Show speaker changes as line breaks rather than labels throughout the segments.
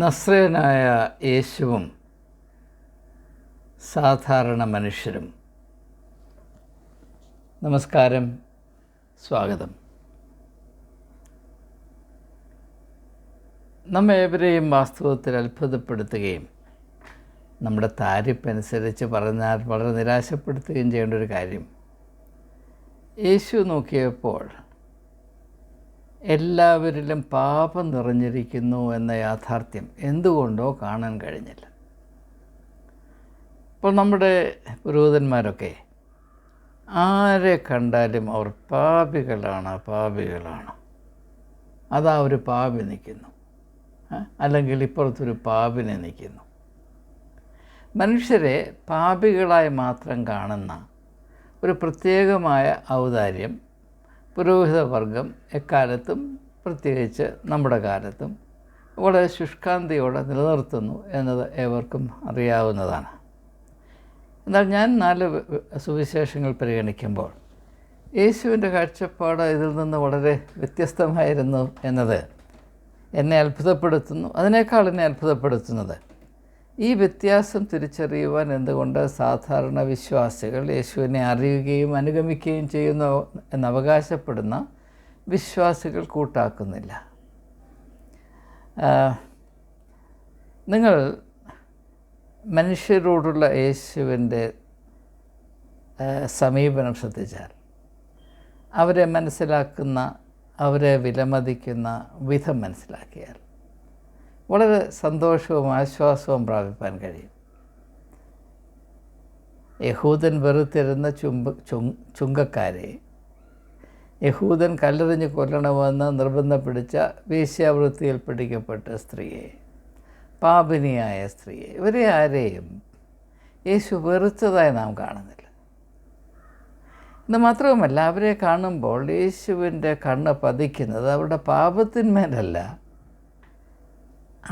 നസ്രയനായ യേശുവും സാധാരണ മനുഷ്യരും. നമസ്കാരം, സ്വാഗതം. നമ്മേവരെയും വാസ്തവത്തിൽ അത്ഭുതപ്പെടുത്തുകയും നമ്മുടെ താരിപ്പനുസരിച്ച് പറഞ്ഞാൽ വളരെ നിരാശപ്പെടുത്തുകയും ചെയ്യേണ്ട ഒരു കാര്യം, യേശു നോക്കിയപ്പോൾ എല്ലാവരിലും പാപം നിറഞ്ഞിരിക്കുന്നു എന്ന യാഥാർത്ഥ്യം എന്തുകൊണ്ടോ കാണാൻ കഴിഞ്ഞില്ല. ഇപ്പോൾ നമ്മുടെ പുരോഹിതന്മാരൊക്കെ ആരെ കണ്ടാലും അവർ പാപികളാണ്, അതാ ഒരു പാപി നിൽക്കുന്നു, അല്ലെങ്കിൽ ഇപ്പുറത്തൊരു പാപിനെ നിൽക്കുന്നു. മനുഷ്യരെ പാപികളായി മാത്രം കാണുന്ന ഒരു പ്രത്യേകമായ ഔദാര്യം പുരോഹിതവർഗം എക്കാലത്തും, പ്രത്യേകിച്ച് നമ്മുടെ കാലത്തും വളരെ ശുഷ്കാന്തിയോടെ നിലനിർത്തുന്നു എന്നത് ഏവർക്കും അറിയാവുന്നതാണ്. എന്നാൽ ഞാൻ 4 സുവിശേഷങ്ങൾ പരിഗണിക്കുമ്പോൾ യേശുവിൻ്റെ കാഴ്ചപ്പാട് ഇതിൽ നിന്ന് വളരെ വ്യത്യസ്തമായിരുന്നു എന്നത് എന്നെ അത്ഭുതപ്പെടുത്തുന്നു. അതിനേക്കാൾ എന്നെ അത്ഭുതപ്പെടുത്തുന്നത് ഈ വ്യത്യാസം തിരിച്ചറിയുവാൻ എന്തുകൊണ്ട് സാധാരണ വിശ്വാസികൾ യേശുവിനെ അറിയുകയും അനുഗമിക്കുകയും ചെയ്യുന്നു എന്നവകാശപ്പെടുന്ന വിശ്വാസികൾ കൂട്ടാക്കുന്നില്ല. നിങ്ങൾ മനുഷ്യരോടുള്ള യേശുവിൻ്റെ സമീപനം ശ്രദ്ധിച്ചാൽ, അവരെ മനസ്സിലാക്കുന്ന, അവരെ വിലമതിക്കുന്ന വിധം മനസ്സിലാക്കിയാൽ വളരെ സന്തോഷവും ആശ്വാസവും പ്രാപിപ്പാൻ കഴിയും. യഹൂദൻ വെറുത്തിരുന്ന ചുങ്കക്കാരെ, യഹൂദൻ കല്ലെറിഞ്ഞ് കൊല്ലണമെന്ന് നിർബന്ധം പിടിച്ച വേശ്യാവൃത്തിയിൽ പിടിക്കപ്പെട്ട സ്ത്രീയെ, പാപിനിയായ സ്ത്രീയെ, ഇവരെ ആരെയും യേശു വെറുത്തതായി നാം കാണുന്നില്ല. എന്ന് മാത്രവുമല്ല, അവരെ കാണുമ്പോൾ യേശുവിൻ്റെ കണ്ണ് പതിക്കുന്നത് അവരുടെ പാപത്തിന്മേലല്ല,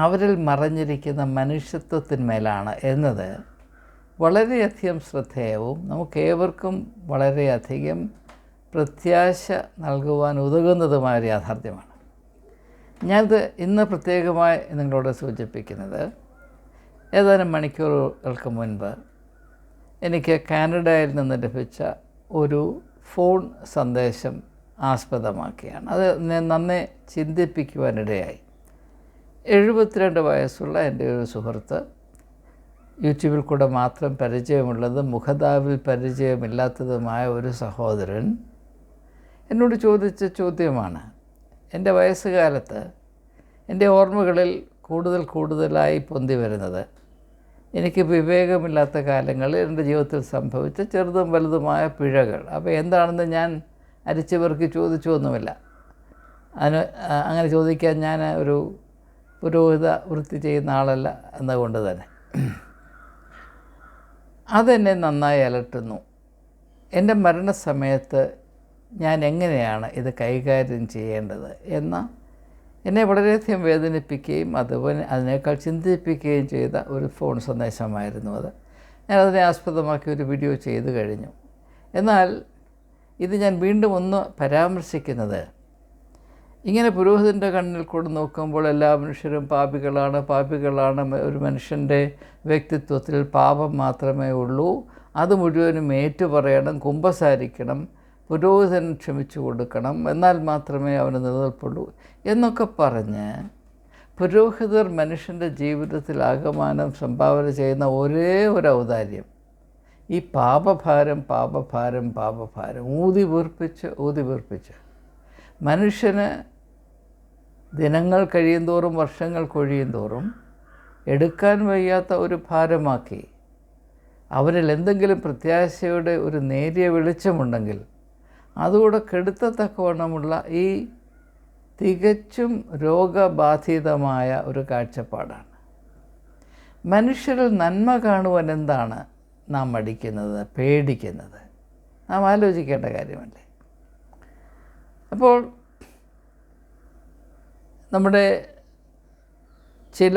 അവരിൽ മറഞ്ഞിരിക്കുന്ന മനുഷ്യത്വത്തിന്മേലാണ് എന്നത് വളരെയധികം ശ്രദ്ധേയവും നമുക്കേവർക്കും വളരെയധികം പ്രത്യാശ നൽകുവാൻ ഉതകുന്നതുമായ ഒരു യാഥാർത്ഥ്യമാണ്. ഞാനത് ഇന്ന് പ്രത്യേകമായി നിങ്ങളോട് സൂചിപ്പിക്കുന്നത്, ഏതാനും മണിക്കൂറുകൾക്ക് മുൻപ് എനിക്ക് കാനഡയിൽ നിന്ന് ലഭിച്ച ഒരു ഫോൺ സന്ദേശം ആസ്പദമാക്കിയാണ്. അത് നന്നെ ചിന്തിപ്പിക്കുവാനിടയായി. 72 വയസ്സുള്ള എൻ്റെ ഒരു സുഹൃത്ത്, യൂട്യൂബിൽ കൂടെ മാത്രം പരിചയമുള്ളതും മുഖതാവിൽ പരിചയമില്ലാത്തതുമായ ഒരു സഹോദരൻ എന്നോട് ചോദിച്ച ചോദ്യമാണ്. എൻ്റെ വയസ്സുകാലത്ത് എൻ്റെ ഓർമ്മകളിൽ കൂടുതലായി പൊന്തി വരുന്നത് എനിക്ക് വിവേകമില്ലാത്ത കാലങ്ങളിൽ എൻ്റെ ജീവിതത്തിൽ സംഭവിച്ച ചെറുതും വലുതുമായ പിഴകൾ. അപ്പോൾ എന്താണെന്ന് ഞാൻ അരിച്ചുപെറുക്കി ചോദിച്ചൊന്നുമില്ല. അങ്ങനെ ചോദിക്കാൻ ഞാൻ ഒരു പുരോഹിത വൃത്തി ചെയ്യുന്ന ആളല്ല എന്നതുകൊണ്ട് തന്നെ അതെന്നെ നന്നായി അലട്ടുന്നു. എൻ്റെ മരണസമയത്ത് ഞാൻ എങ്ങനെയാണ് ഇത് കൈകാര്യം ചെയ്യേണ്ടത് എന്ന എന്നെ വളരെയധികം വേദനിപ്പിക്കുകയും അതുപോലെ അതിനേക്കാൾ ചിന്തിപ്പിക്കുകയും ചെയ്ത ഒരു ഫോൺ സന്ദേശമായിരുന്നു അത്. ഞാനതിനെ ആസ്പദമാക്കി ഒരു വീഡിയോ ചെയ്തു കഴിഞ്ഞു. എന്നാൽ ഇത് ഞാൻ വീണ്ടും ഒന്ന് പരാമർശിക്കുന്നത്, ഇങ്ങനെ പുരോഹിതൻ്റെ കണ്ണിൽ കൂടെ നോക്കുമ്പോൾ എല്ലാ മനുഷ്യരും പാപികളാണ്, ഒരു മനുഷ്യൻ്റെ വ്യക്തിത്വത്തിൽ പാപം മാത്രമേ ഉള്ളൂ, അത് മുഴുവനും ഏറ്റുപറയണം, കുമ്പസാരിക്കണം, പുരോഹിതൻ ക്ഷമിച്ചു കൊടുക്കണം, എന്നാൽ മാത്രമേ അവന് നിലനിൽപ്പുള്ളൂ എന്നൊക്കെ പറഞ്ഞ് പുരോഹിതർ മനുഷ്യൻ്റെ ജീവിതത്തിൽ ആകമാനം സംഭാവന ചെയ്യുന്ന ഒരേ ഒരു ഔദാര്യം ഈ പാപഭാരം ഊതി വീർപ്പിച്ച് മനുഷ്യന് ദിനങ്ങൾ കഴിയുന്തോറും, വർഷങ്ങൾ കൊഴിയുന്തോറും എടുക്കാൻ വയ്യാത്ത ഒരു ഭാരമാക്കി, അവരിൽ എന്തെങ്കിലും പ്രത്യാശയുടെ ഒരു നേരിയ വെളിച്ചമുണ്ടെങ്കിൽ അതുകൂടെ കെടുത്തത്തക്കവണ്ണമുള്ള ഈ തികച്ചും രോഗബാധിതമായ ഒരു കാഴ്ചപ്പാടാണ്. മനുഷ്യരിൽ നന്മ കാണുവാൻ എന്താണ് നാം മടിക്കുന്നത്, പേടിക്കുന്നത്? നാം ആലോചിക്കേണ്ട കാര്യമല്ലേ? അപ്പോൾ നമ്മുടെ ചില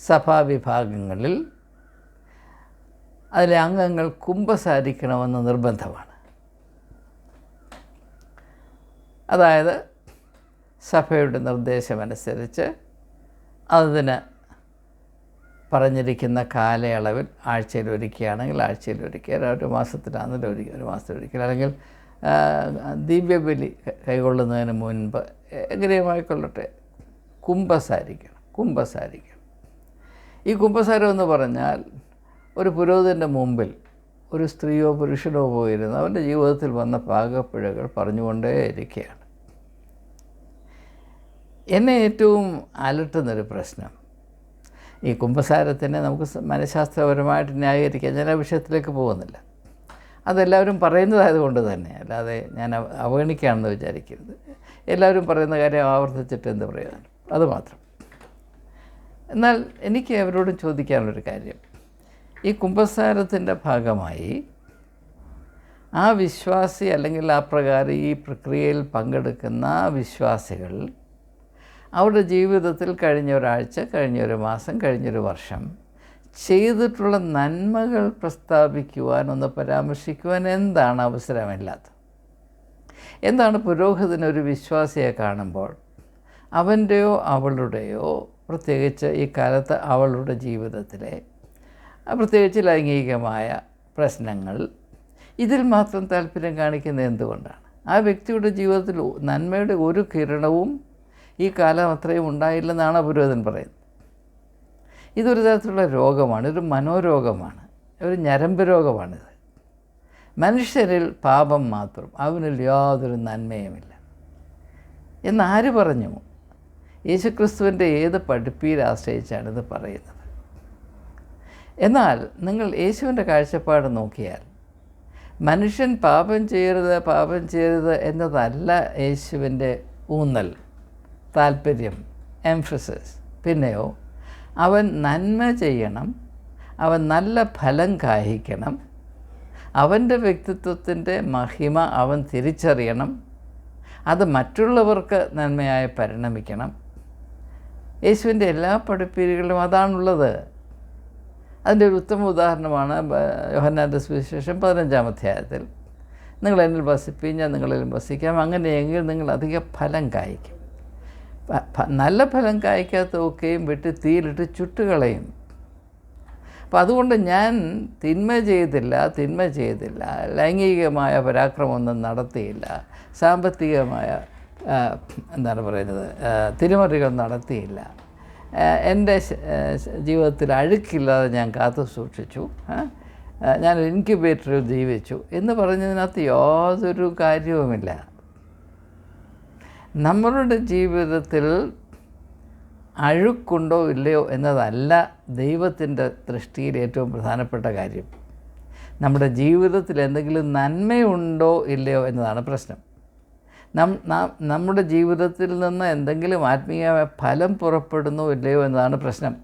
സഭാവിഭാഗങ്ങളിൽ അതിലെ അംഗങ്ങൾ കുമ്പസാരിക്കണമെന്ന് നിർബന്ധമാണ്. അതായത് സഭയുടെ നിർദ്ദേശമനുസരിച്ച് അതിന് പറഞ്ഞിരിക്കുന്ന കാലയളവിൽ ആഴ്ചയിൽ ഒരിക്കുകയാണെങ്കിൽ ആഴ്ചയിൽ ഒരിക്കൽ, ഒരു മാസത്തിലാണെങ്കിലും ഒരു മാസത്തിലൊരിക്കൽ, അല്ലെങ്കിൽ ദിവ്യബലി കൈകൊള്ളുന്നതിന് മുൻപ് എങ്ങനെയുമായിക്കൊള്ളട്ടെ കുമ്പസാരിക്കണം. ഈ കുമ്പസാരം എന്ന് പറഞ്ഞാൽ ഒരു പുരോഹിതൻ്റെ മുമ്പിൽ ഒരു സ്ത്രീയോ പുരുഷനോ പോയിരുന്ന് അവൻ്റെ ജീവിതത്തിൽ വന്ന പാകപ്പിഴകൾ പറഞ്ഞുകൊണ്ടേയിരിക്കുകയാണ്. എന്നെ ഏറ്റവും അലട്ടുന്നൊരു പ്രശ്നം, ഈ കുമ്പസാരത്തിനെ നമുക്ക് മനഃശാസ്ത്രപരമായിട്ട് ന്യായീകരിക്കാം. ഞാൻ ആ വിഷയത്തിലേക്ക് പോകുന്നില്ല. അതെല്ലാവരും പറയുന്നതായതുകൊണ്ട് തന്നെ, അല്ലാതെ ഞാൻ അവഗണിക്കുകയാണെന്ന് വിചാരിക്കരുത്. എല്ലാവരും പറയുന്ന കാര്യം ആവർത്തിച്ചിട്ട് എന്ത് പ്രയോജനം, അതുമാത്രം. എന്നാൽ എനിക്ക് അവരോടും ചോദിക്കാനുള്ളൊരു കാര്യം, ഈ കുമ്പസാരത്തിൻ്റെ ഭാഗമായി ആ വിശ്വാസി അല്ലെങ്കിൽ ആ പ്രകാരം ഈ പ്രക്രിയയിൽ പങ്കെടുക്കുന്ന വിശ്വാസികൾ അവരുടെ ജീവിതത്തിൽ കഴിഞ്ഞ ഒരാഴ്ച, കഴിഞ്ഞൊരു മാസം, കഴിഞ്ഞൊരു വർഷം ചെയ്തിട്ടുള്ള നന്മകൾ പ്രസ്താവിക്കുവാൻ, ഒന്ന് പരാമർശിക്കുവാൻ എന്താണ് അവസരമില്ലാത്തത്? എന്താണ് പുരോഹിതനൊരു വിശ്വാസിയെ കാണുമ്പോൾ അവൻ്റെയോ അവളുടെയോ, പ്രത്യേകിച്ച് ഈ കാലത്ത് അവളുടെ ജീവിതത്തിലെ പ്രത്യേകിച്ച് ലൈംഗികമായ പ്രശ്നങ്ങൾ, ഇതിൽ മാത്രം താല്പര്യം കാണിക്കുന്നത് എന്തുകൊണ്ടാണ്? ആ വ്യക്തിയുടെ ജീവിതത്തിൽ നന്മയുടെ ഒരു കിരണവും ഈ കാലം അത്രയും ഉണ്ടായില്ലെന്നാണ് പുരോഹിതൻ പറയുന്നത്. ഇതൊരു തരത്തിലുള്ള രോഗമാണ്, ഒരു മനോരോഗമാണ്, ഒരു ഞരമ്പ് രോഗമാണിത്. മനുഷ്യരിൽ പാപം മാത്രം, അവനിൽ യാതൊരു നന്മയുമില്ല എന്നാര് പറഞ്ഞു? യേശുക്രിസ്തുവിൻ്റെ ഏത് പഠിപ്പിയിൽ ആശ്രയിച്ചാണ് ഇത് പറയുന്നത്? എന്നാൽ നിങ്ങൾ യേശുവിൻ്റെ കാഴ്ചപ്പാട് നോക്കിയാൽ മനുഷ്യൻ പാപം ചെയ്യരുത് എന്നതല്ല യേശുവിൻ്റെ ഊന്നൽ, താല്പര്യം, എംഫസിസ്. പിന്നെയോ അവൻ നന്മ ചെയ്യണം, അവൻ നല്ല ഫലം കായ്ക്കണം, അവൻ്റെ വ്യക്തിത്വത്തിൻ്റെ മഹിമ അവൻ തിരിച്ചറിയണം, അത് മറ്റുള്ളവർക്ക് നന്മയായി പരിണമിക്കണം. യേശുവിൻ്റെ എല്ലാ പഠിപ്പീരുകളിലും അതാണുള്ളത്. അതിൻ്റെ ഒരു ഉത്തമ ഉദാഹരണമാണ് യോഹന്നാൻ്റെ സുവിശേഷം 15-ാം അധ്യായത്തിൽ, നിങ്ങൾ എന്നിൽ വസിപ്പീൻ, ഞാൻ നിങ്ങളിൽ വസിക്കാം, അങ്ങനെയെങ്കിൽ നിങ്ങൾ അധിക ഫലം കായ്ക്കും. നല്ല ഫലം കായ്ക്കാത്തതൊക്കെയും വെട്ടി തീയിലിട്ട് ചുട്ടുകളയും. അപ്പം അതുകൊണ്ട് ഞാൻ തിന്മ ചെയ്തില്ല, ലൈംഗികമായ പരാക്രമമൊന്നും നടത്തിയില്ല, സാമ്പത്തികമായ തിരിമറികൾ നടത്തിയില്ല, എൻ്റെ ജീവിതത്തിൽ അഴുക്കില്ലാതെ ഞാൻ കാത്തു സൂക്ഷിച്ചു, ഞാൻ ഇൻക്യുബേറ്ററിൽ ജീവിച്ചു എന്ന് പറഞ്ഞതിനകത്ത് യാതൊരു കാര്യവുമില്ല. നമ്മളുടെ ജീവിതത്തിൽ അഴുക്കുണ്ടോ ഇല്ലയോ എന്നതല്ല ദൈവത്തിൻ്റെ ദൃഷ്ടിയിൽ ഏറ്റവും പ്രധാനപ്പെട്ട കാര്യം. നമ്മുടെ ജീവിതത്തിൽ എന്തെങ്കിലും നന്മയുണ്ടോ ഇല്ലയോ എന്നതാണ് പ്രശ്നം. നമ്മുടെ ജീവിതത്തിൽ നിന്ന് എന്തെങ്കിലും ആത്മീയമായ ഫലം പുറപ്പെടുന്നോ ഇല്ലയോ എന്നതാണ് പ്രശ്നം.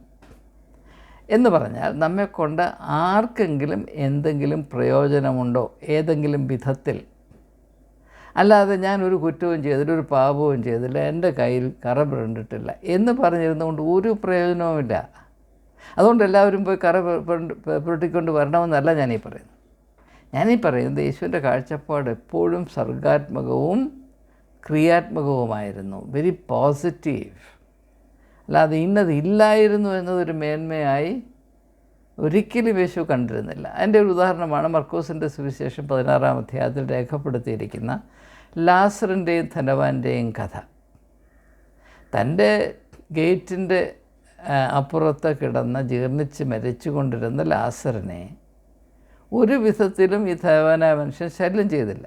എന്ന് പറഞ്ഞാൽ നമ്മെക്കൊണ്ട് ആർക്കെങ്കിലും എന്തെങ്കിലും പ്രയോജനമുണ്ടോ ഏതെങ്കിലും വിധത്തിൽ? അല്ലാതെ ഞാനൊരു കുറ്റവും ചെയ്തില്ല, ഒരു പാപവും ചെയ്തില്ല, എൻ്റെ കയ്യിൽ കറ പുരണ്ടിട്ടില്ല എന്ന് പറഞ്ഞിരുന്നുകൊണ്ട് ഒരു പ്രയോജനവുമില്ല. അതുകൊണ്ട് എല്ലാവരും പോയി കറ പുരട്ടിക്കൊണ്ട് വരണമെന്നല്ല ഞാനീ പറയുന്നത്. യേശുവിൻ്റെ കാഴ്ചപ്പാട് എപ്പോഴും സർഗാത്മകവും ക്രിയാത്മകവുമായിരുന്നു, വെരി പോസിറ്റീവ്. അല്ലാതെ ഇന്നതില്ലായിരുന്നു എന്നതൊരു മേന്മയായി ഒരിക്കലും യേശു കണ്ടിരുന്നില്ല. അതിൻ്റെ ഒരു ഉദാഹരണമാണ് മർക്കോസിൻ്റെ സുവിശേഷം 16-ാം അധ്യായത്തിൽ രേഖപ്പെടുത്തിയിരിക്കുന്ന ലാസറിൻ്റെയും ധനവാൻ്റെയും കഥ. തൻ്റെ ഗേറ്റിൻ്റെ അപ്പുറത്ത് കിടന്ന് ജീർണിച്ച് മരിച്ചുകൊണ്ടിരുന്ന ലാസറിനെ ഒരു വിധത്തിലും ഈ ധനവാനായ മനുഷ്യൻ ശല്യം ചെയ്തില്ല.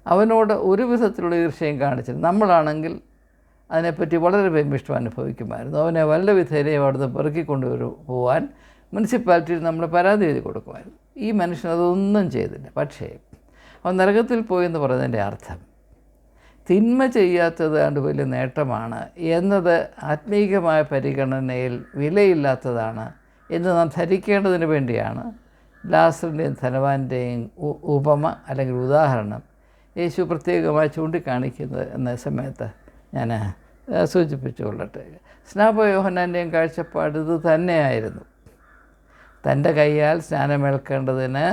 അവനോട് ഒരു വിധത്തിലുള്ള ഈർഷ്യയും കാണിച്ചില്ല. നമ്മളാണെങ്കിൽ അതിനെപ്പറ്റി വളരെ ഭയമിഷ്ടം അനുഭവിക്കുമായിരുന്നു. അവനെ വല്ല വിധേനയും അവിടുന്ന് പെറുക്കിക്കൊണ്ട് പോകാൻ മുനിസിപ്പാലിറ്റിയിൽ നമ്മൾ പരാതി എഴുതി കൊടുക്കുമായിരുന്നു. ഈ മനുഷ്യൻ അതൊന്നും ചെയ്തില്ല. പക്ഷേ അവൻ നരകത്തിൽ പോയെന്ന് പറയുന്നതിൻ്റെ അർത്ഥം തിന്മ ചെയ്യാത്തത് കണ്ട് വലിയ നേട്ടമാണ് എന്നത് ആത്മീകമായ പരിഗണനയിൽ വിലയില്ലാത്തതാണ് എന്ന് നാം ധരിക്കേണ്ടതിന് വേണ്ടിയാണ് ലാസറിൻ്റെയും ധനവാൻ്റെയും ഉപമ അല്ലെങ്കിൽ ഉദാഹരണം യേശു പ്രത്യേകമായി ചൂണ്ടിക്കാണിക്കുന്നത് എന്ന സമയത്ത് ഞാൻ സൂചിപ്പിച്ചുകൊള്ളട്ടെ. സ്നാപക യോഹന്നാൻ്റെയും കാഴ്ചപ്പാട് ഇത് തന്നെയായിരുന്നു. തൻ്റെ കൈയാൽ സ്നാനമേൽക്കേണ്ടതിന്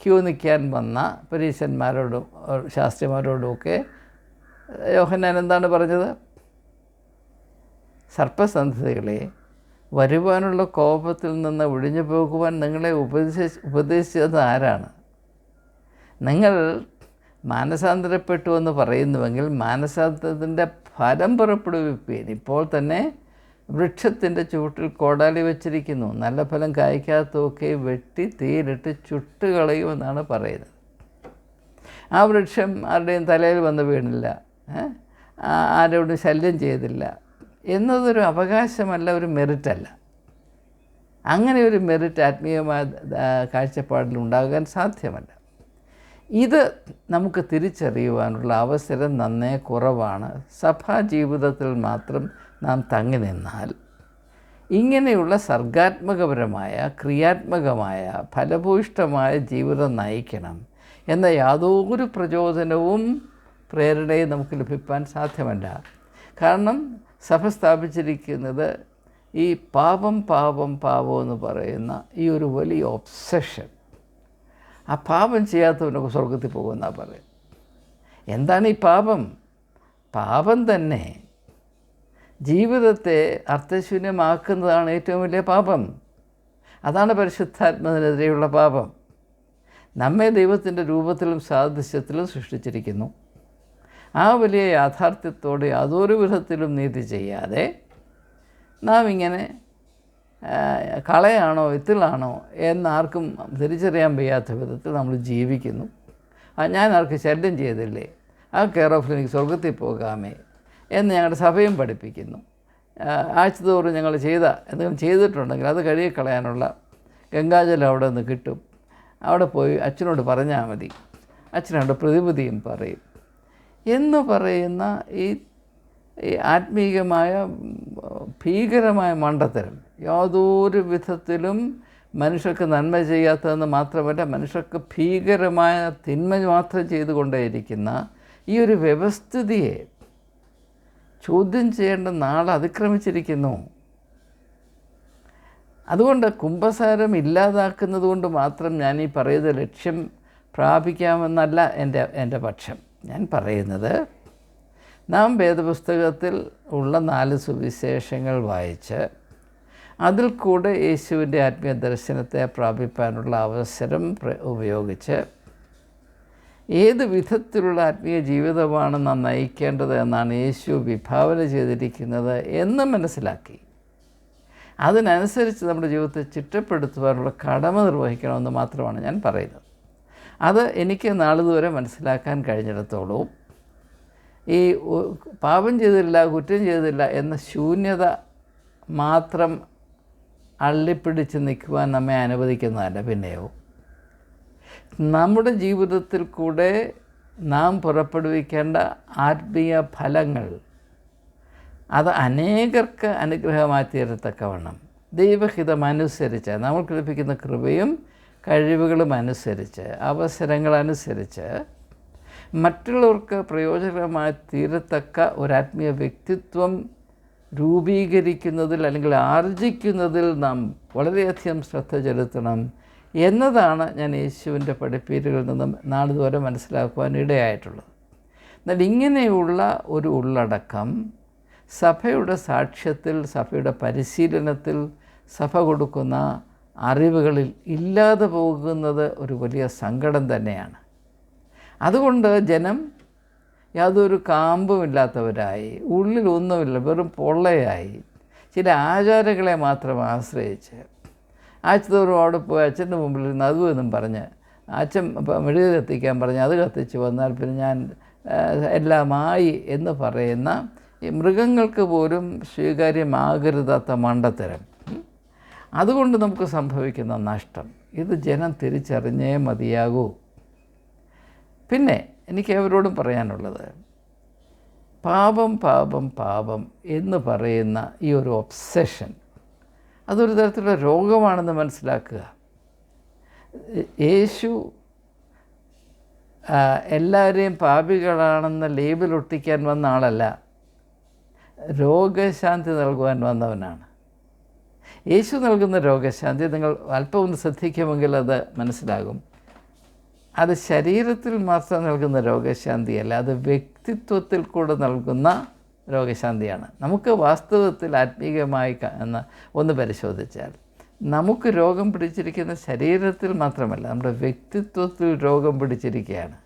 ക്യൂ നിൽക്കാൻ വന്ന പരീശന്മാരോടും ശാസ്ത്രിമാരോടുമൊക്കെ യോഹന്നാൻ എന്താണ് പറഞ്ഞത്? സർപ്പസന്ധതികളെ, വരുവാനുള്ള കോപത്തിൽ നിന്ന് ഒഴിഞ്ഞു പോകുവാൻ നിങ്ങളെ ഉപദേശിച്ചത് ആരാണ്? നിങ്ങൾ മാനസാന്തരപ്പെട്ടു എന്ന് പറയുന്നുവെങ്കിൽ മാനസാന്തരത്തിൻ്റെ ഫലം പുറപ്പെടുവിപ്പീൻ. ഇപ്പോൾ തന്നെ വൃക്ഷത്തിൻ്റെ ചുവട്ടിൽ കോടാലി വച്ചിരിക്കുന്നു, നല്ല ഫലം കായ്ക്കാത്തൊക്കെ വെട്ടി തീയിലിട്ട് ചുട്ടുകളയുമെന്നാണ് പറയുന്നത്. ആ വൃക്ഷം ആരുടെയും തലയിൽ വന്ന് വീണില്ല, ആരോടും ശല്യം ചെയ്തില്ല എന്നതൊരു അവകാശമല്ല, ഒരു മെറിറ്റല്ല. അങ്ങനെ ഒരു മെറിറ്റ് ആത്മീയമായ കാഴ്ചപ്പാടിൽ ഉണ്ടാകാൻ സാധ്യമല്ല. ഇത് നമുക്ക് തിരിച്ചറിയുവാനുള്ള അവസരം നന്നേ കുറവാണ്. സഭാ ജീവിതത്തിൽ മാത്രം നാം തങ്ങി നിന്നാൽ ഇങ്ങനെയുള്ള സർഗാത്മകപരമായ, ക്രിയാത്മകമായ, ഫലഭൂയിഷ്ഠമായ ജീവിതം നയിക്കണം എന്ന യാതൊരു പ്രചോദനവും പ്രേരണയും നമുക്ക് ലഭിക്കാൻ സാധ്യമല്ല. കാരണം സഭ സ്ഥാപിച്ചിരിക്കുന്നത് ഈ പാപം പാപം പാപം എന്ന് പറയുന്ന ഈ ഒരു വലിയ ഒബ്സഷൻ. ആ പാപം ചെയ്യാത്തവനൊക്കെ സ്വർഗത്തിൽ പോകുമെന്നാണ് പറയും. എന്താണ് ഈ പാപം? പാപം തന്നെ ജീവിതത്തെ അർത്ഥശൂന്യമാക്കുന്നതാണ് ഏറ്റവും വലിയ പാപം. അതാണ് പരിശുദ്ധാത്മാവിനെതിരെയുള്ള പാപം. നമ്മെ ദൈവത്തിൻ്റെ രൂപത്തിലും സാദൃശ്യത്തിലും സൃഷ്ടിച്ചിരിക്കുന്നു. ആ വലിയ യാഥാർത്ഥ്യത്തോടെ യാതൊരു വിധത്തിലും നീതി ചെയ്യാതെ നാം ഇങ്ങനെ കളയാണോ ഇത്തിളാണോ എന്നാർക്കും തിരിച്ചറിയാൻ വയ്യാത്ത വിധത്തിൽ നമ്മൾ ജീവിക്കുന്നു. ഞാൻ ആർക്ക് ശല്യം ചെയ്തില്ലേ, ആ കെയർ ഓഫിൽ എനിക്ക് സ്വർഗത്തിൽ പോകാമേ എന്ന് ഞങ്ങളുടെ സഭയും പഠിപ്പിക്കുന്നു. ആഴ്ചതോറും ഞങ്ങൾ എന്തെങ്കിലും ചെയ്തിട്ടുണ്ടെങ്കിൽ അത് കഴുകിക്കളയാനുള്ള ഗംഗാജലം അവിടെ നിന്ന് കിട്ടും. അവിടെ പോയി അച്ഛനോട് പറഞ്ഞാൽ മതി, അച്ഛനോട് പ്രതിപതിയും പറയും എന്ന് പറയുന്ന ഈ ആത്മീകമായ ഭീകരമായ മണ്ടത്തരം യാതൊരു വിധത്തിലും മനുഷ്യർക്ക് നന്മ ചെയ്യാത്തതെന്ന് മാത്രമല്ല, മനുഷ്യർക്ക് ഭീകരമായ തിന്മ മാത്രം ചെയ്തുകൊണ്ടേയിരിക്കുന്ന ഈ ഒരു വ്യവസ്ഥിതിയെ ചോദ്യം ചെയ്യേണ്ട നാളെ അതിക്രമിച്ചിരിക്കുന്നു. അതുകൊണ്ട് കുമ്പസാരം ഇല്ലാതാക്കുന്നത് കൊണ്ട് മാത്രം ഞാൻ ഈ പറയുന്ന ലക്ഷ്യം പ്രാപിക്കാമെന്നല്ല എൻ്റെ പക്ഷം. ഞാൻ പറയുന്നത്, നാം വേദപുസ്തകത്തിൽ ഉള്ള 4 സുവിശേഷങ്ങൾ വായിച്ച് അതിൽ കൂടെ യേശുവിൻ്റെ ആത്മീയ ദർശനത്തെ പ്രാപിക്കാനുള്ള അവസരം ഉപയോഗിച്ച് ഏത് വിധത്തിലുള്ള ആത്മീയ ജീവിതമാണ് നാം നയിക്കേണ്ടത് എന്നാണ് യേശു വിഭാവന ചെയ്തിരിക്കുന്നത് എന്ന് മനസ്സിലാക്കി അതിനനുസരിച്ച് നമ്മുടെ ജീവിതത്തെ ചിട്ടപ്പെടുത്തുവാനുള്ള കടമ നിർവഹിക്കണമെന്ന് മാത്രമാണ് ഞാൻ പറയുന്നത്. അത് എനിക്ക് നാളിതുവരെ മനസ്സിലാക്കാൻ കഴിഞ്ഞിടത്തോളം ഈ പാപം ചെയ്തില്ല, കുറ്റം ചെയ്തില്ല എന്ന ശൂന്യത മാത്രം അള്ളിപ്പിടിച്ച് നിൽക്കുവാൻ നമ്മെ അനുവദിക്കുന്നതല്ല. പിന്നെയോ നമ്മുടെ ജീവിതത്തിൽ കൂടെ നാം പുറപ്പെടുവിക്കേണ്ട ആത്മീയ ഫലങ്ങൾ അത് അനേകർക്ക് അനുഗ്രഹമായി തീരത്തക്കവണ്ണം ദൈവഹിതമനുസരിച്ച് നമ്മൾക്ക് ലഭിക്കുന്ന കൃപയും കഴിവുകളും അനുസരിച്ച് അവസരങ്ങളനുസരിച്ച് മറ്റുള്ളവർക്ക് പ്രയോജനമായി തീരത്തക്ക ഒരാത്മീയ വ്യക്തിത്വം രൂപീകരിക്കുന്നതിൽ അല്ലെങ്കിൽ ആർജിക്കുന്നതിൽ നാം വളരെയധികം ശ്രദ്ധ ചെലുത്തണം എന്നതാണ് ഞാൻ യേശുവിൻ്റെ പഠിപ്പീരുകളിൽ നിന്നും നാളിതുവരെ മനസ്സിലാക്കുവാൻ ഇടയായിട്ടുള്ളത്. എന്നാൽ ഇങ്ങനെയുള്ള ഒരു ഉള്ളടക്കം സഭയുടെ സാക്ഷ്യത്തിൽ, സഭയുടെ പരിശീലനത്തിൽ, സഭ കൊടുക്കുന്ന അറിവുകളിൽ ഇല്ലാതെ പോകുന്നത് ഒരു വലിയ സങ്കടം തന്നെയാണ്. അതുകൊണ്ട് ജനം യാതൊരു കാമ്പുമില്ലാത്തവരായി, ഉള്ളിലൊന്നുമില്ല, വെറും പൊള്ളയായി, ചില ആചാരങ്ങളെ മാത്രം ആശ്രയിച്ച് ആഴ്ചതോറും അവിടെ പോയി അച്ഛൻ്റെ മുമ്പിൽ നിന്ന് അതുമെന്നും പറഞ്ഞ് അച്ഛൻ മെഴുകുതിരി കത്തിക്കാൻ പറഞ്ഞ് അത് കത്തിച്ച് വന്നാൽ പിന്നെ ഞാൻ എല്ലാമായി എന്ന് പറയുന്ന ഈ മൃഗങ്ങൾക്ക് പോലും സ്വീകാര്യമാകരുതാത്ത മണ്ടത്തരം. അതുകൊണ്ട് നമുക്ക് സംഭവിക്കുന്ന നഷ്ടം ഇത് ജനം തിരിച്ചറിഞ്ഞേ മതിയാകൂ. പിന്നെ എനിക്ക് അവരോടും പറയാനുള്ളത്, പാപം പാപം പാപം എന്ന് പറയുന്ന ഈ ഒരു ഒബ്സഷൻ അതൊരു തരത്തിലുള്ള രോഗമാണെന്ന് മനസ്സിലാക്കുക. യേശു എല്ലാവരെയും പാപികളാണെന്ന ലേബൽ ഒട്ടിക്കാൻ വന്ന ആളല്ല, രോഗശാന്തി നൽകുവാൻ വന്നവനാണ്. യേശു നൽകുന്ന രോഗശാന്തി നിങ്ങൾ അല്പം ഒന്ന് ശ്രദ്ധിക്കുമെങ്കിൽ അത് മനസ്സിലാകും. അത് ശരീരത്തിൽ മാത്രം നൽകുന്ന രോഗശാന്തിയല്ല, അത് വ്യക്തിത്വത്തിൽ കൂടെ നൽകുന്ന രോഗശാന്തിയാണ്. നമുക്ക് വാസ്തവത്തിൽ ആത്മീകമായി ഒന്ന് പരിശോധിച്ചാൽ നമുക്ക് രോഗം പിടിച്ചിരിക്കുന്ന ശരീരത്തിൽ മാത്രമല്ല, നമ്മുടെ വ്യക്തിത്വത്തിൽ രോഗം പിടിച്ചിരിക്കുകയാണ്.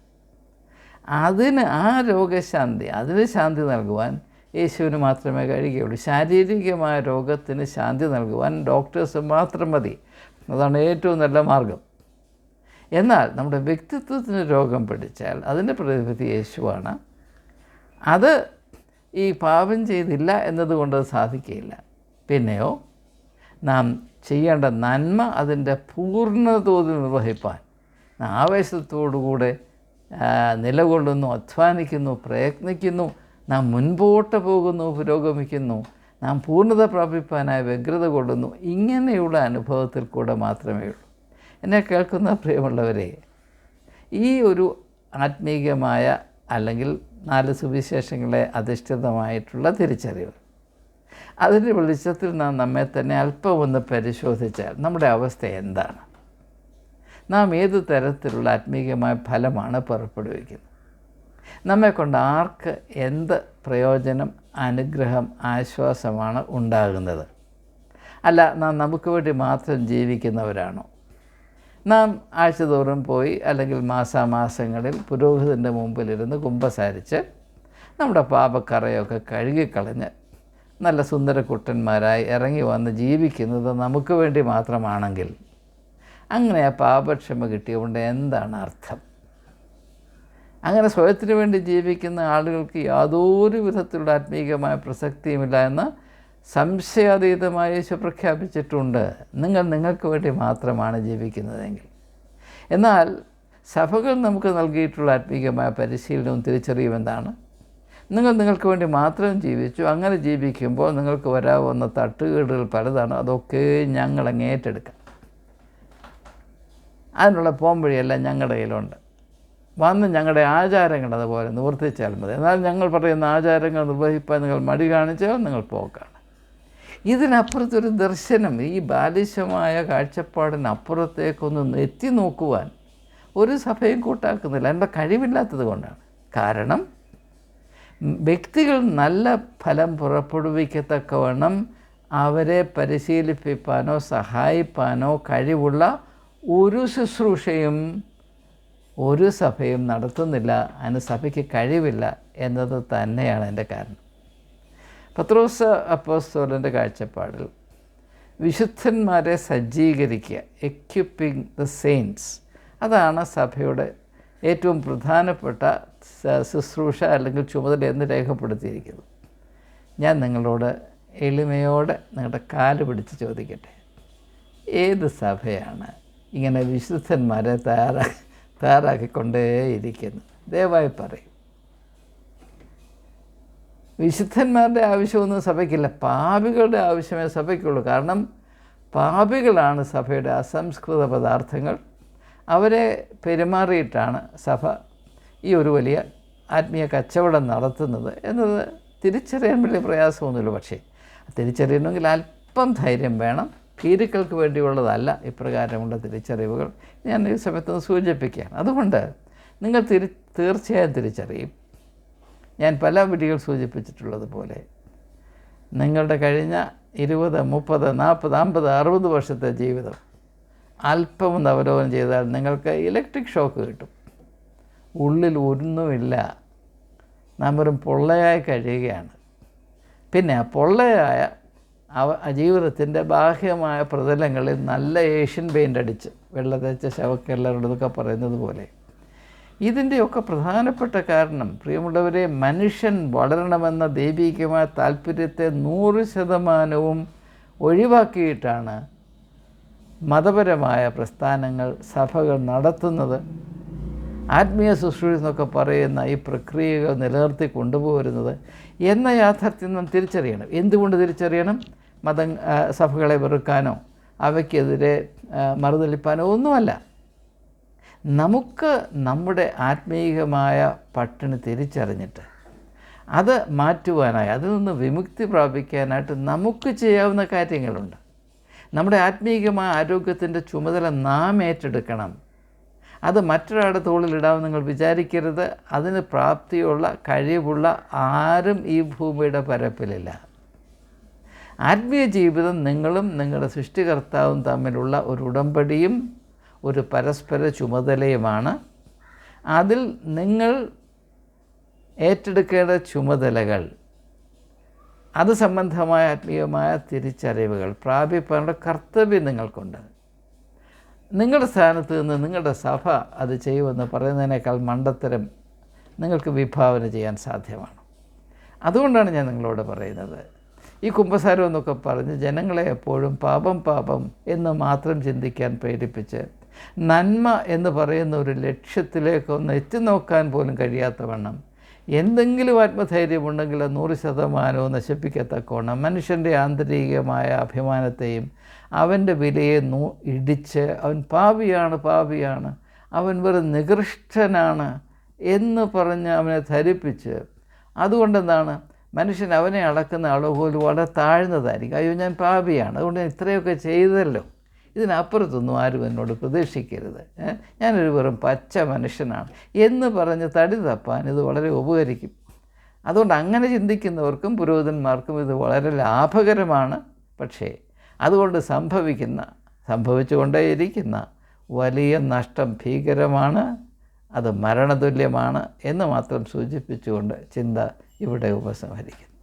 ആ രോഗശാന്തി, അതിന് ശാന്തി നൽകുവാൻ യേശുവിന് മാത്രമേ കഴിയുകയുള്ളൂ. ശാരീരികമായ രോഗത്തിന് ശാന്തി നൽകുവാൻ ഡോക്ടേഴ്സ് മാത്രം മതി. അതാണ് ഏറ്റവും നല്ല മാർഗം. എന്നാൽ നമ്മുടെ വ്യക്തിത്വത്തിന് രോഗം പിടിച്ചാൽ അതിൻ്റെ പ്രതിവിധി യേശുവാണ്. അത് ഈ പാപം ചെയ്തില്ല എന്നതുകൊണ്ട് സാധിക്കുകയില്ല. പിന്നെയോ നാം ചെയ്യേണ്ട നന്മ അതിൻ്റെ പൂർണ്ണതോതിൽ നിർവഹിപ്പാൻ ആവേശത്തോടുകൂടെ നിലകൊള്ളുന്നു, അധ്വാനിക്കുന്നു, പ്രയത്നിക്കുന്നു, നാം മുൻപോട്ട് പോകുന്നു, പുരോഗമിക്കുന്നു, നാം പൂർണ്ണത പ്രാപിപ്പാനായി വ്യഗ്രത കൊള്ളുന്നു. ഇങ്ങനെയുള്ള അനുഭവത്തിൽ കൂടെ മാത്രമേ ഉള്ളൂ. എന്നെ കേൾക്കുന്ന പ്രിയമുള്ളവരെ, ഈ ഒരു ആത്മീകമായ അല്ലെങ്കിൽ 4 സുവിശേഷങ്ങളെ അധിഷ്ഠിതമായിട്ടുള്ള തിരിച്ചറിവ്, അതിൻ്റെ വെളിച്ചത്തിൽ നാം നമ്മെ തന്നെ അല്പം ഒന്ന് പരിശോധിച്ചാൽ നമ്മുടെ അവസ്ഥ എന്താണ്? നാം ഏത് തരത്തിലുള്ള ആത്മീകമായ ഫലമാണ് പുറപ്പെടുവിക്കുന്നത്? നമ്മെക്കൊണ്ട് ആർക്ക് എന്ത് പ്രയോജനം, അനുഗ്രഹം, ആശ്വാസമാണ് ഉണ്ടാകുന്നത്? അല്ല, നാം നമുക്ക് വേണ്ടി മാത്രം ജീവിക്കുന്നവരാണോ? നാം ആഴ്ചതോറും പോയി അല്ലെങ്കിൽ മാസാമാസങ്ങളിൽ പുരോഹിതൻ്റെ മുമ്പിലിരുന്ന് കുമ്പസാരിച്ച് നമ്മുടെ പാപക്കറയൊക്കെ കഴുകിക്കളഞ്ഞ് നല്ല സുന്ദരക്കുട്ടന്മാരായി ഇറങ്ങി വന്ന് ജീവിക്കുന്നത് നമുക്ക് വേണ്ടി മാത്രമാണെങ്കിൽ അങ്ങനെ ആ പാപക്ഷമ കിട്ടിയതുകൊണ്ട് എന്താണ് അർത്ഥം? അങ്ങനെ സ്വയത്തിന് വേണ്ടി ജീവിക്കുന്ന ആളുകൾക്ക് യാതൊരു വിധത്തിലുള്ള ആത്മീകമായ പ്രസക്തിയുമില്ല എന്ന് സംശയാതീതമായി യേശു പ്രഖ്യാപിച്ചിട്ടുണ്ട്. നിങ്ങൾക്ക് വേണ്ടി മാത്രമാണ് ജീവിക്കുന്നതെങ്കിൽ. എന്നാൽ സഭകൾ നമുക്ക് നൽകിയിട്ടുള്ള ആത്മീകമായ പരിശീലനവും തിരിച്ചറിയും എന്താണ്? നിങ്ങൾക്ക് വേണ്ടി മാത്രം ജീവിച്ചു. അങ്ങനെ ജീവിക്കുമ്പോൾ നിങ്ങൾക്ക് വരാവുന്ന തട്ടുകേടുകൾ പലതാണ്. അതൊക്കെ ഞങ്ങളങ്ങ് ഏറ്റെടുക്കാം. അതിനുള്ള പോംവഴിയെല്ലാം ഞങ്ങളുടെ കയ്യിലുണ്ട്. വന്ന് ഞങ്ങളുടെ ആചാരങ്ങൾ അതുപോലെ നിവർത്തിച്ചാൽ മതി. എന്നാൽ ഞങ്ങൾ പറയുന്ന ആചാരങ്ങൾ നിർവഹിക്കാൻ നിങ്ങൾ മടി കാണിച്ചാൽ നിങ്ങൾ പോക്കാണ്. ഇതിനപ്പുറത്തൊരു ദർശനം, ഈ ബാലിശമായ കാഴ്ചപ്പാടിനപ്പുറത്തേക്കൊന്ന് എത്തി നോക്കുവാൻ ഒരു സഭയും കൂട്ടാക്കുന്നില്ല. എൻ്റെ കഴിവില്ലാത്തത് കൊണ്ടാണ്. കാരണം വ്യക്തികൾ നല്ല ഫലം പുറപ്പെടുവിക്കത്തക്കവണ്ണം അവരെ പരിശീലിപ്പിക്കാനോ സഹായിപ്പാനോ കഴിവുള്ള ഒരു ശുശ്രൂഷയും ഒരു സഭയും നടത്തുന്നില്ല. അതിന് സഭയ്ക്ക് കഴിവില്ല എന്നത് തന്നെയാണ് എൻ്റെ കാരണം. പത്രോസ് അപ്പോസ്തലൻ്റെ കാഴ്ചപ്പാടിൽ വിശുദ്ധന്മാരെ സജ്ജീകരിക്കുക, എക്യുപ്പിംഗ് ദ സെയിൻറ്റ്സ്, അതാണ് സഭയുടെ ഏറ്റവും പ്രധാനപ്പെട്ട ശുശ്രൂഷ അല്ലെങ്കിൽ ചുമതല എന്ന് രേഖപ്പെടുത്തിയിരിക്കുന്നത്. ഞാൻ നിങ്ങളോട് എളിമയോടെ നിങ്ങളുടെ കാല് പിടിച്ച് ചോദിക്കട്ടെ, ഏത് സഭയാണ് ഇങ്ങനെ വിശുദ്ധന്മാരെ തയ്യാറാക്കിക്കൊണ്ടേയിരിക്കുന്നു? ദയവായി പറയും. വിശുദ്ധന്മാരുടെ ആവശ്യമൊന്നും സഭയ്ക്കില്ല, പാപികളുടെ ആവശ്യമേ സഭയ്ക്കുള്ളൂ. കാരണം പാപികളാണ് സഭയുടെ അസംസ്കൃത പദാർത്ഥങ്ങൾ. അവരെ പെരുമാറിയിട്ടാണ് സഭ ഈ ഒരു വലിയ ആത്മീയ കച്ചവടം നടത്തുന്നത് എന്നത് തിരിച്ചറിയാൻ വലിയ പ്രയാസമൊന്നുമില്ല. പക്ഷേ തിരിച്ചറിയണമെങ്കിൽ അല്പം ധൈര്യം വേണം. ഭീരുക്കൾക്ക് വേണ്ടിയുള്ളതല്ല ഇപ്രകാരമുള്ള തിരിച്ചറിവുകൾ. ഞാൻ ഈ സമയത്തൊന്ന് സൂചിപ്പിക്കുകയാണ്. അതുകൊണ്ട് നിങ്ങൾ തീർച്ചയായും തിരിച്ചറിയും. ഞാൻ പല വീഡിയോകൾ സൂചിപ്പിച്ചിട്ടുള്ളതുപോലെ നിങ്ങളുടെ കഴിഞ്ഞ 20, 30, 40, 50, 60 വർഷത്തെ ജീവിതം അല്പമൊന്ന് അവലോകനം ചെയ്താൽ നിങ്ങൾക്ക് ഇലക്ട്രിക് ഷോക്ക് കിട്ടും. ഉള്ളിൽ ഒന്നുമില്ല, നാം വെറും പൊള്ളയായി കഴിയുകയാണ്. പിന്നെ ആ പൊള്ളയായ ജീവിതത്തിൻ്റെ ബാഹ്യമായ പ്രതലങ്ങളിൽ നല്ല ഏഷ്യൻ പെയിൻ്റ് അടിച്ച് വെള്ള തേച്ച ശവക്കെല്ലാവരോടൊക്കെ പറയുന്നത് പോലെ ഇതിൻ്റെയൊക്കെ പ്രധാനപ്പെട്ട കാരണം, പ്രിയമുള്ളവരെ, മനുഷ്യൻ വളരണമെന്ന ദൈവികമായ താല്പര്യത്തെ 100% ഒഴിവാക്കിയിട്ടാണ് മതപരമായ പ്രസ്ഥാനങ്ങൾ, സഭകൾ നടത്തുന്നത്. ആത്മീയ ശുശ്രൂഷ എന്നൊക്കെ പറയുന്ന ഈ പ്രക്രിയകൾ നിലനിർത്തി കൊണ്ടുപോരുന്നത് എന്ന യാഥാർത്ഥ്യം നാം തിരിച്ചറിയണം. എന്തുകൊണ്ട് തിരിച്ചറിയണം? സഭകളെ വെറുക്കാനോ അവയ്ക്കെതിരെ മറുതലിപ്പാനോ ഒന്നുമല്ല. നമുക്ക് നമ്മുടെ ആത്മീയമായ പട്ടിണി തിരിച്ചറിഞ്ഞിട്ട് അത് മാറ്റുവാനായി, അതിൽ നിന്ന് വിമുക്തി പ്രാപിക്കാനായിട്ട് നമുക്ക് ചെയ്യാവുന്ന കാര്യങ്ങളുണ്ട്. നമ്മുടെ ആത്മീയമായ ആരോഗ്യത്തിൻ്റെ ചുമതല നാം ഏറ്റെടുക്കണം. അത് മറ്റൊരാളുടെ തോളിലിടാമെന്ന് നിങ്ങൾ വിചാരിക്കരുത്. അതിന് പ്രാപ്തിയുള്ള കഴിവുള്ള ആരും ഈ ഭൂമിയുടെ പരപ്പിലില്ല. ആത്മീയ ജീവിതം നിങ്ങളും നിങ്ങളുടെ സൃഷ്ടികർത്താവും തമ്മിലുള്ള ഒരു ഉടമ്പടിയും ഒരു പരസ്പര ചുമതലയുമാണ്. അതിൽ നിങ്ങൾ ഏറ്റെടുക്കേണ്ട ചുമതലകൾ, അത് സംബന്ധമായ ആത്മീയമായ തിരിച്ചറിവുകൾ പ്രാപിപ്പാനുള്ള കർത്തവ്യം നിങ്ങൾക്കുണ്ട്. നിങ്ങളുടെ സ്ഥാനത്ത് നിന്ന് നിങ്ങളുടെ സഭ അത് ചെയ്യുമെന്ന് പറയുന്നതിനേക്കാൾ മണ്ടത്തരം നിങ്ങൾക്ക് വിഭാവന ചെയ്യാൻ സാധ്യമാണ്. അതുകൊണ്ടാണ് ഞാൻ നിങ്ങളോട് പറയുന്നത്, ഈ കുമ്പസാരം എന്നൊക്കെ പറഞ്ഞ് ജനങ്ങളെ എപ്പോഴും പാപം പാപം എന്ന് മാത്രം ചിന്തിക്കാൻ പ്രേരിപ്പിച്ച് നന്മ എന്ന് പറയുന്ന ഒരു ലക്ഷ്യത്തിലേക്കൊന്ന് എത്തി നോക്കാൻ പോലും കഴിയാത്തവണ്ണം എന്തെങ്കിലും ആത്മധൈര്യമുണ്ടെങ്കിൽ 100% നശിപ്പിക്കത്തക്കോണം മനുഷ്യൻ്റെ ആന്തരികമായ അഭിമാനത്തെയും അവൻ്റെ വിലയെ ഇടിച്ച് അവൻ പാപിയാണ്, അവൻ വെറും നികൃഷ്ടനാണ് എന്ന് പറഞ്ഞ് അവനെ ധരിപ്പിച്ച്, അതുകൊണ്ടെന്താണ് മനുഷ്യൻ അവനെ അളക്കുന്ന അളവുകൾ വളരെ താഴ്ന്നതായിരിക്കും. അയ്യോ ഞാൻ പാപിയാണ്, അതുകൊണ്ട് ഞാൻ ഇത്രയൊക്കെ ചെയ്തല്ലോ, ഇതിനപ്പുറത്തൊന്നും ആരും എന്നോട് പ്രതീക്ഷിക്കരുത്, ഞാനൊരു വെറും പച്ച മനുഷ്യനാണ് എന്ന് പറഞ്ഞ് തടി തപ്പാൻ ഇത് വളരെ ഉപകരിക്കും. അതുകൊണ്ട് അങ്ങനെ ചിന്തിക്കുന്നവർക്കും പുരോഹിതന്മാർക്കും ഇത് വളരെ ലാഭകരമാണ്. പക്ഷേ അതുകൊണ്ട് സംഭവിച്ചുകൊണ്ടേയിരിക്കുന്ന വലിയ നഷ്ടം ഭീകരമാണ്, അത് മരണതുല്യമാണ് എന്ന് മാത്രം സൂചിപ്പിച്ചുകൊണ്ട് ചിന്ത ഇവിടെ ഉപസംഹരിക്കുന്നു.